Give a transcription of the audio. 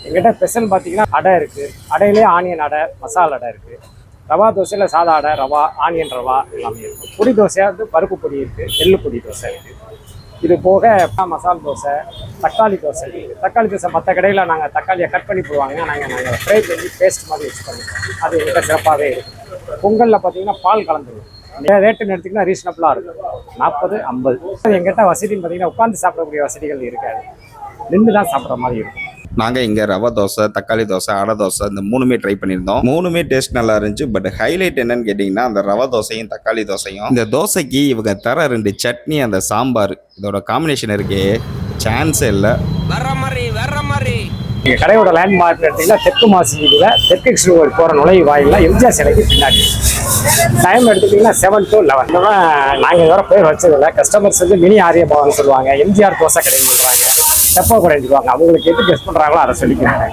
எங்கிட்ட ஸ்பெஷல் பார்த்தீங்கன்னா அடை இருக்குது. அடையிலே ஆனியன் அடை, மசாலா அடை இருக்குது. ரவா தோசையில் சாதா அடை, ரவா, ஆனியன் ரவா எல்லாமே இருக்குது. பொடி தோசையாக வந்து பருப்பு பொடி இருக்குது, எள்ளு பொடி தோசை இருக்குது. இது போக மசாலா தோசை, தக்காளி தோசை இருக்குது. தக்காளி தோசை மற்ற கடையில் நாங்கள் தக்காளியை கட் பண்ணி போடுவாங்க, நாங்கள் ஃப்ரை பண்ணி பேஸ்ட் மாதிரி யூஸ் பண்ணிப்போம். அது எங்கிட்ட சிறப்பாகவே இருக்குது. பொங்கலில் பார்த்தீங்கன்னா பால் கலந்துருவோம். ரேட்டுன்னு எடுத்திங்கன்னா ரீசனபிளாக இருக்கும், 40, 50. எங்கிட்ட வசதின்னு பார்த்தீங்கன்னா உட்காந்து சாப்பிடக்கூடிய வசதிகள் இருக்காது, நின்று தான் சாப்பிட்ற மாதிரி இருக்கும். நாங்கள் இங்கே ரவா தோசை, தக்காளி தோசை, அடை தோசை இந்த 3மே ட்ரை பண்ணியிருந்தோம். 3மே டேஸ்ட் நல்லா இருந்துச்சு. பட் ஹைலைட் என்னன்னு கேட்டிங்கன்னா அந்த ரவா தோசையும் தக்காளி தோசையும். இந்த தோசைக்கு இவங்க தர 2 சட்னி, அந்த சாம்பார், இதோட காம்பினேஷன் இருக்கே சான்ஸே இல்லை. எங்கள் கடையோட லேண்ட்மார்க் எடுத்திங்கன்னா தெற்கு மாசியில் தெற்கு கிருஷ்ணகிரி போகிற நுழைவு வாயிலில் எம்ஜிஆர் சிலைக்கு பின்னாடி. டைம் எடுத்துக்கிட்டிங்கன்னா 7 to 11. நாங்கள் இதுவரை பேர் வச்சதில்லை. கஸ்டமர்ஸ் வந்து மினி ஆரிய பவன் சொல்லுவாங்க, எம்ஜிஆர் தோசை கடைன்னு சொல்கிறாங்க, செப்பா கடைன்னு சொல்லுவாங்க. அவங்களுக்கு எது கெஸ்ட் பண்ணுறாங்களோ அதை சொல்லிக்கிறாங்க.